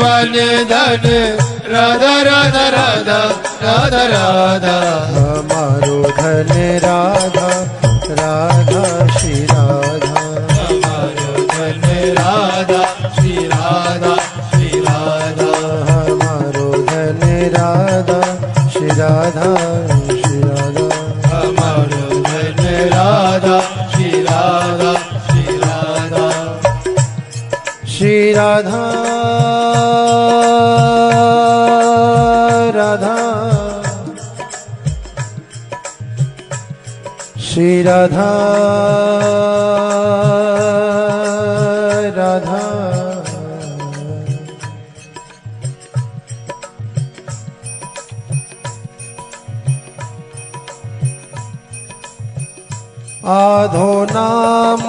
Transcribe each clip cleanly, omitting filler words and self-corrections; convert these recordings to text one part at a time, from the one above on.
जीवन धन राधा राधा राधा राधा राधा हमारो धन राधा राधा श्री राधा हमारो धन राधा श्री राधा श्री राधा हमारो धन राधा श्री राधा श्री राधा हमारो धन राधा श्री राधा श्री राधा श्री राधा राधा श्री राधा राधा आधो नाम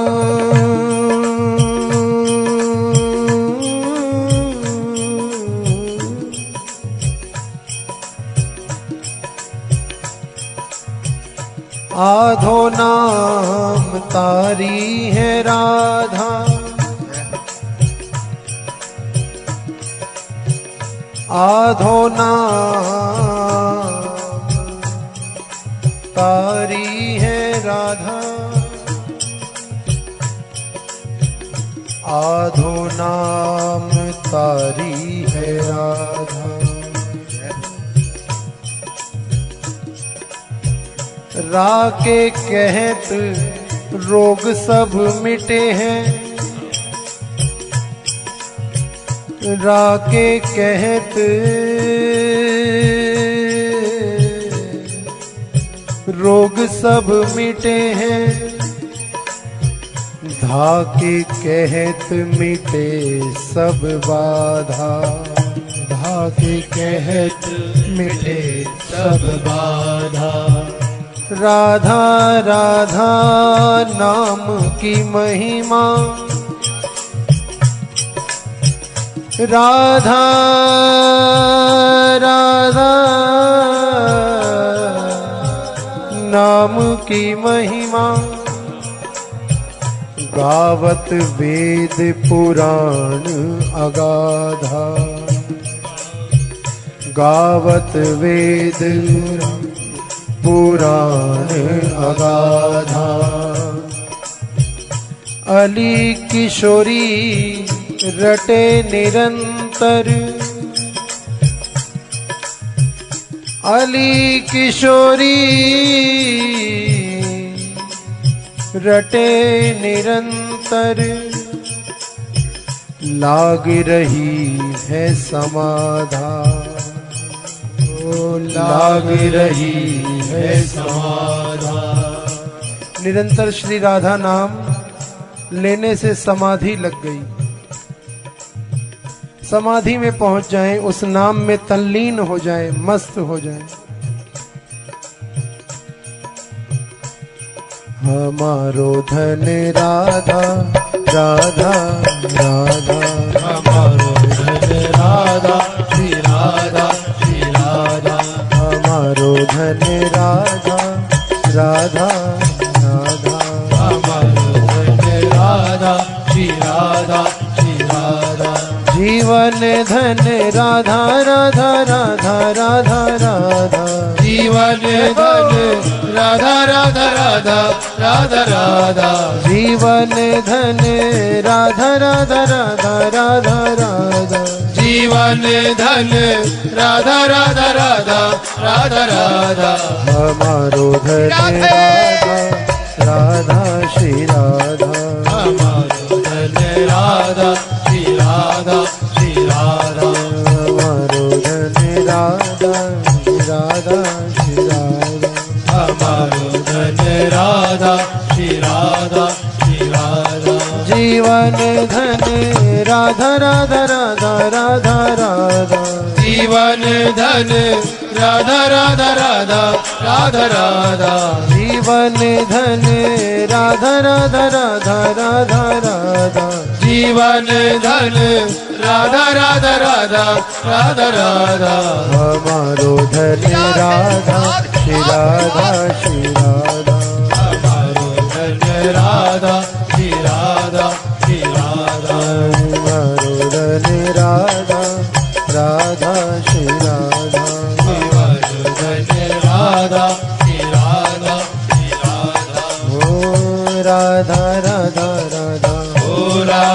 आधो नाम तारी है राधा आधो नाम तारी है राधा आधो नाम तारी है राधा राके कहत रोग सब मिटे हैं राके कहत रोग सब मिटे हैं धाके कहत मिटे सब बाधा धाके कहत मिटे सब बाधा राधा राधा नाम की महिमा राधा राधा नाम की महिमा गावत वेद पुराण अगाधा गावत वेद पुराण अगाधा अली किशोरी रटे निरंतर अली किशोरी रटे निरंतर लाग रही है समाधा लाग रही है समाधा निरंतर श्री राधा नाम लेने से समाधि लग गई समाधि में पहुंच जाएं उस नाम में तल्लीन हो जाएं मस्त हो जाएं हमारो धन राधा राधा राधा हमारो धन राधा श्री राधा श्री राधा हमारो धन राधा राधा राधा हमारो धन राधा श्री राधा श्री राधा जीवन धन राधा राधा राधा राधा राधा जीवन धन राधा राधा राधा राधा राधा जीवन धन राधा राधा राधा राधा राधा जीवन धन राधा राधा राधा राधा राधा हमारो धन राधा राधा श्री राधा हमारो धन राधा श्री राधा श्री राधा हमारो धन राधा श्री राधा श्री राधा हमारो धन राधा श्री राधा श्री राधा जीवन धन राधा राधा राधा राधा राधा जीवन धन राधा राधा राधा राधा राधा जीवन धन राधा राधा राधा राधा राधा जीवन धन राधा राधा राधा राधा राधा हमारो धन राधा श्री राधा श्री राधा हमारो धन राधा श्री राधा श्री राधा हमारो धन राधा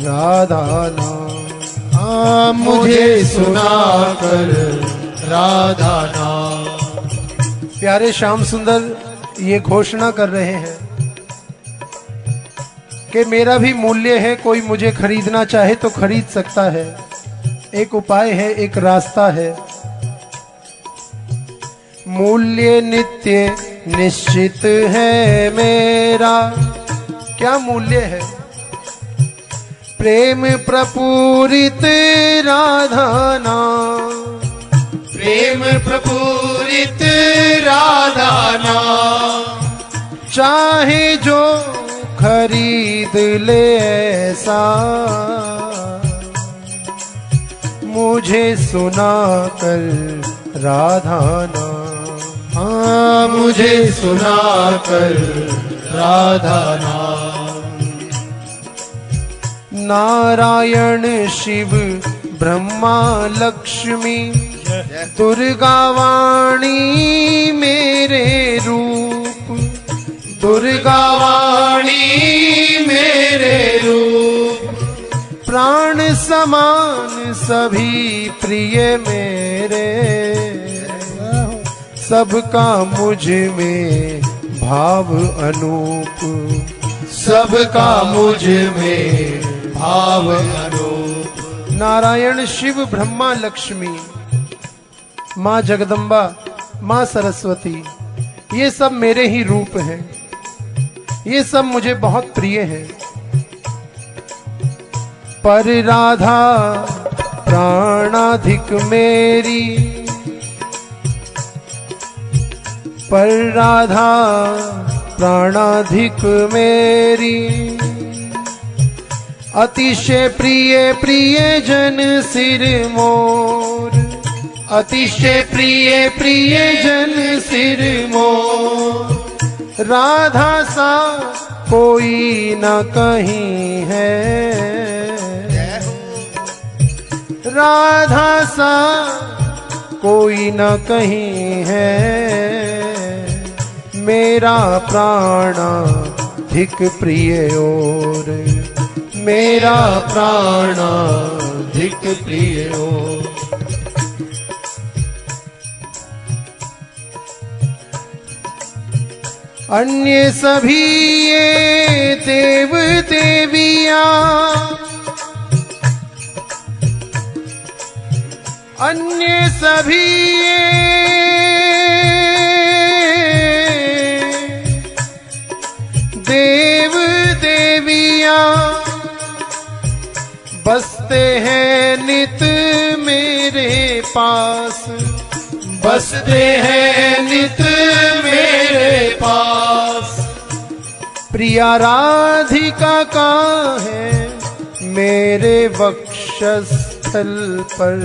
राधा नाम। हाँ मुझे सुनाकर राधा नाम। प्यारे श्याम सुंदर ये घोषणा कर रहे हैं कि मेरा भी मूल्य है, कोई मुझे खरीदना चाहे तो खरीद सकता है। एक उपाय है, एक रास्ता है। मूल्य नित्य निश्चित है मेरा। क्या मूल्य है? प्रेम प्रपूरित राधा नाम। प्रेम प्रपूरित राधा नाम। चाहे जो खरीद ले ऐसा, मुझे सुना कर राधा नाम। हाँ मुझे सुनाकर राधा नाम। नारायण शिव ब्रह्मा लक्ष्मी दुर्गा वाणी मेरे रूप। दुर्गा वाणी मेरे रूप। प्राण समान सभी प्रिय मेरे, सबका मुझ में भाव अनूप। सबका मुझ में भाव अनूप। नारायण शिव ब्रह्मा लक्ष्मी, माँ जगदम्बा, माँ सरस्वती, ये सब मेरे ही रूप हैं। ये सब मुझे बहुत प्रिय हैं। पर राधा प्राणाधिक मेरी, पर राधा प्राणाधिक मेरी। अतिशय प्रिय प्रिय जन सिर मोर। अतिशय प्रिय प्रिय जन सिर मोर। राधा सा कोई न कहीं है, राधा सा कोई न कहीं है। मेरा प्राणाधिक प्रिय और, मेरा प्राणाधिक प्रिय और। अन्य सभी ये देव देवियां, अन्य सभी देव देवियां बसते हैं नित मेरे पास। बसते हैं नित मेरे पास। प्रिया राधिका का है मेरे वक्षस्थल पर,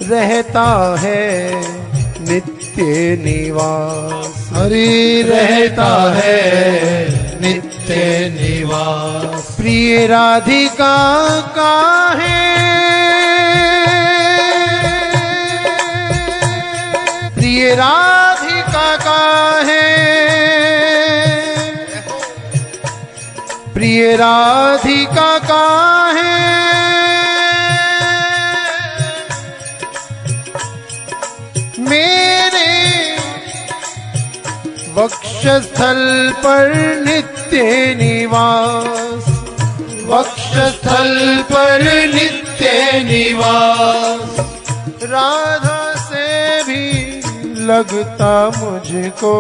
रहता है नित्य निवास। हरि रहता है नित्य निवास। प्रिय राधिका का है, प्रिय राधिका का है, प्रिय राधिका का है। मेरे वक्षस्थल पर नित्य निवास। वक्षस्थल पर नित्य निवास। राधा से भी लगता मुझको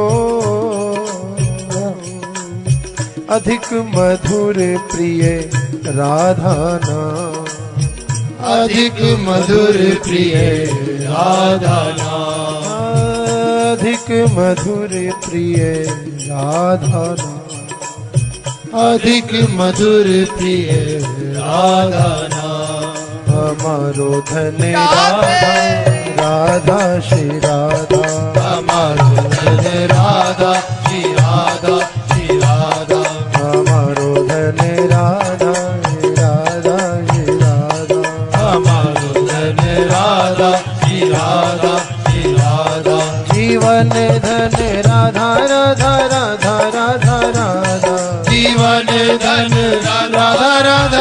अधिक मधुर प्रिय राधा नाम। अधिक मधुर प्रिय राधा नाम। अधिक मधुर प्रिय राधा नाम। अधिक मधुर प्रिय राधा नाम। हमारो धन राधा, राधा श्री राधा। हमारो धन राधा श्री राधा श्री राधा। हमारो धन राधा, राधा श्री राधा। हमारो धन राधा श्री राधा श्री राधा। जीवन धन राधा राधा राधा राधा राधा। जीवन धन राधा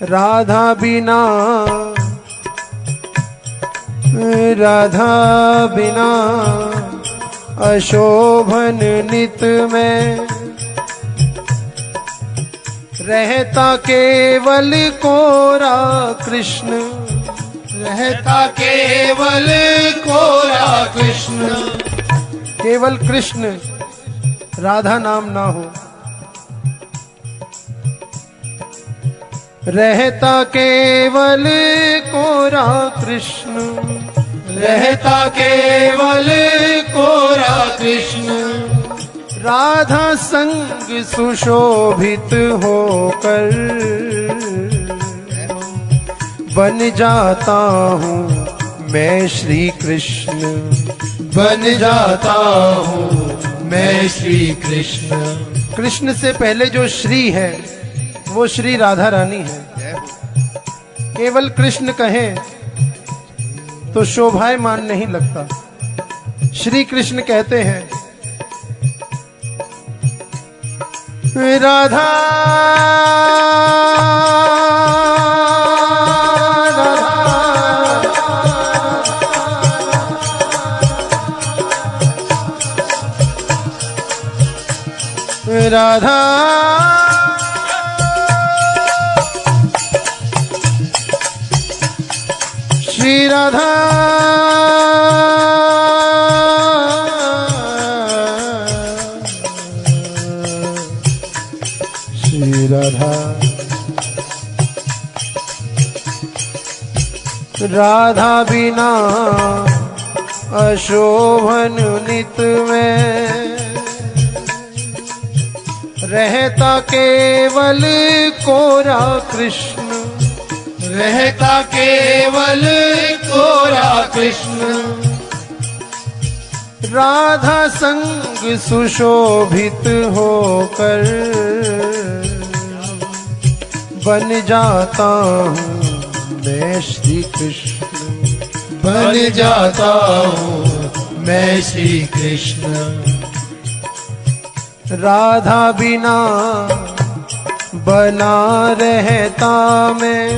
राधा बिना, राधा बिना अशोभन नित में, रहता केवल कोरा कृष्ण, रहता केवल कोरा कृष्ण। केवल कृष्ण, राधा नाम ना हो। रहता केवल कोरा कृष्ण, रहता केवल कोरा कृष्ण। राधा संग सुशोभित होकर बन जाता हूँ मैं श्री कृष्ण, बन जाता हूँ मैं श्री कृष्ण। कृष्ण से पहले जो श्री है वो श्री राधा रानी है। केवल कृष्ण कहें तो शोभायमान नहीं लगता। श्री कृष्ण कहते हैं राधा राधा श्री राधा श्री राधा राधा बिना अशोभन नित में, रहता केवल कोरा कृष्ण, रहता केवल कोरा कृष्ण। राधा संग सुशोभित होकर बन जाता हूँ मैं श्री कृष्ण, बन जाता हूँ मैं श्री कृष्ण। राधा बिना बना रहता मैं,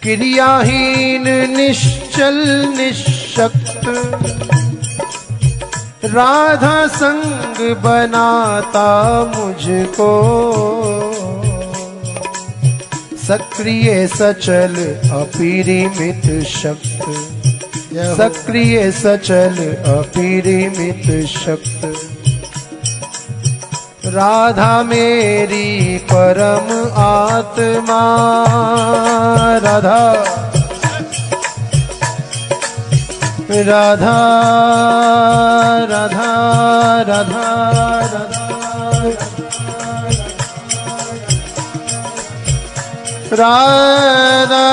क्रियाहीन निश्चल निशक्त, राधा संग बनाता मुझको सक्रिय सचल अपरिमित शक्त, सक्रिय सचल अपरिमित शक्त। राधा मेरी परम आत्मा, राधा राधा राधा राधा राधा राधा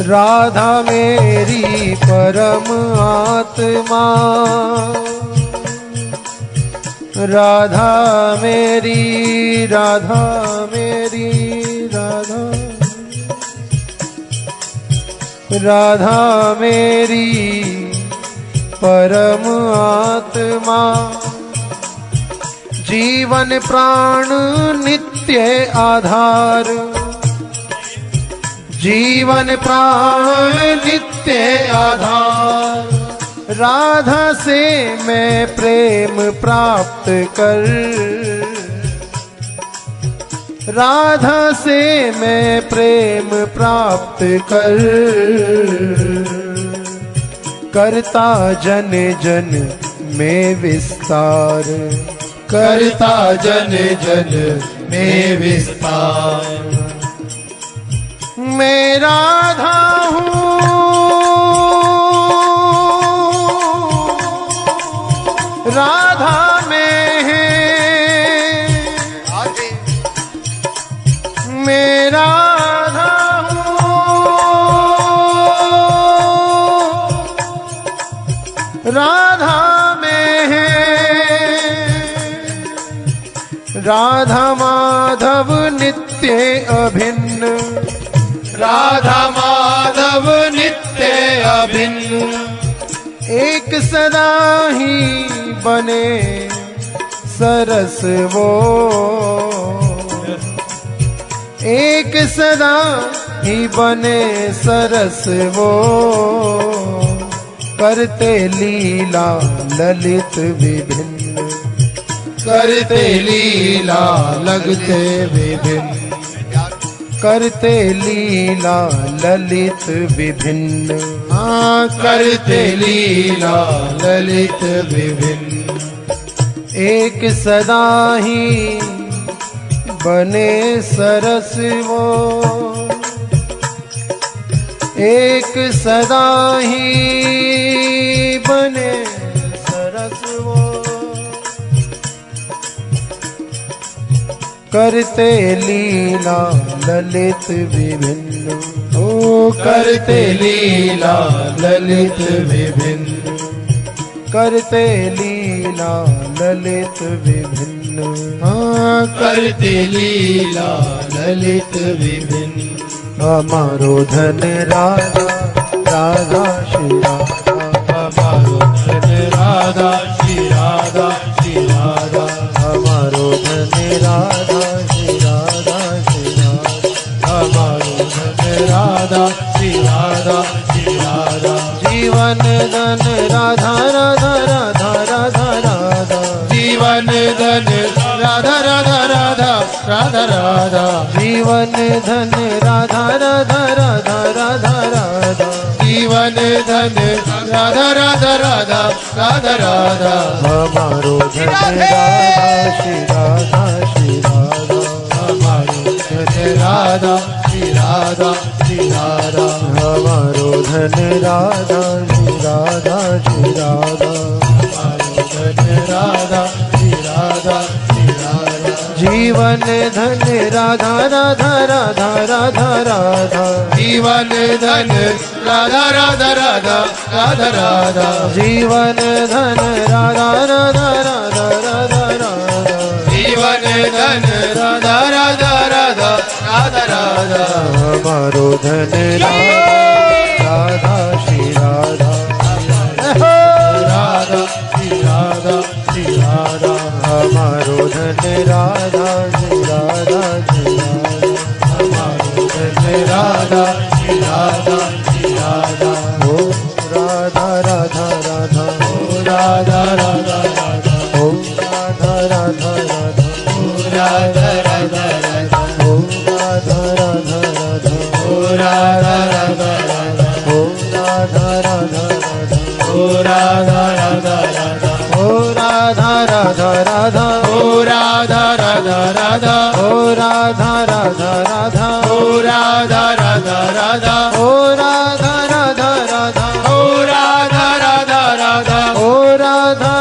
राधा मेरी परम आत्मा, राधा मेरी राधा मेरी राधा राधा मेरी परम आत्मा। जीवन प्राण नित्य आधार, जीवन प्राण नित्य आधार। राधा से मैं प्रेम प्राप्त कर, राधा से मैं प्रेम प्राप्त कर, करता जन जन में विस्तार, करता जन जन में विस्तार। मैं राधा हूँ, राधा में है, मैं राधा हूँ, राधा में है। राधा माधव नित्य अभिन्न, राधा माधव नित्य अभिन्न एक सदा ही बने सरस वो, एक सदा ही बने सरस वो, करते लीला ललित विभिन्न, करते लीला लगते विभिन्न करते लीला ललित विभिन्न। हाँ करते लीला ललित विभिन्न एक सदा ही बने सरस वो, एक सदा ही बने सरस वो, करते लीला ललित विभिन्न। ओ करते लीला ललित विभिन्न करते लीला ललित विभिन्न। हाँ करते लीला ललित विभिन्न हमारो धन राधा राधा श्री राधा, हमारो धन राधा श्री राधा श्री राधा हमारो धन राधा श्री राधा श्री राधा, हमारो धन राधा श्री राधा श्री राधा जीवन धन राधा राधा राधा राधा राधा, जीवन धन राधा राधा राधा राधा राधा जीवन धन राधा राधा राधा राधा राधा, जीवन धन राधा राधा राधा राधा राधा हमारो धन राधा श्री राधा श्री राधा, हमारो धन राधा श्री राधा श्री राधा हमारो धन राधा श्री राधा श्री राधा, हमारो धन राधा श्री राधा श्री राधा जीवन धन राधा राधा राधा राधा राधा, जीवन धन राधा राधा राधा राधा राधा जीवन धन राधा राधा राधा राधा राधा, जीवन धन राधा राधा राधा राधा राधा हमारो धन राधा श्री राधा, राधा श्री राधा श्री राधा हमारो धन राधा श्री राधा श्री राधा, हमारो धन राधा श्री राधा श्री राधा ओ राधा राधा राधा, ओ राधा राधा राधा ओ राधा राधा राधा, ओ राधा राधा राधा ओ राधा राधा राधा, ओ राधा राधा राधा ओ राधा राधा राधा, ओ राधा राधा राधा ओ राधा राधा राधा, ओ राधा राधा राधा ओ राधा राधा राधा, ओ राधा राधा राधा ओ राधा राधा राधा, ओ राधा राधा राधा ओ राधा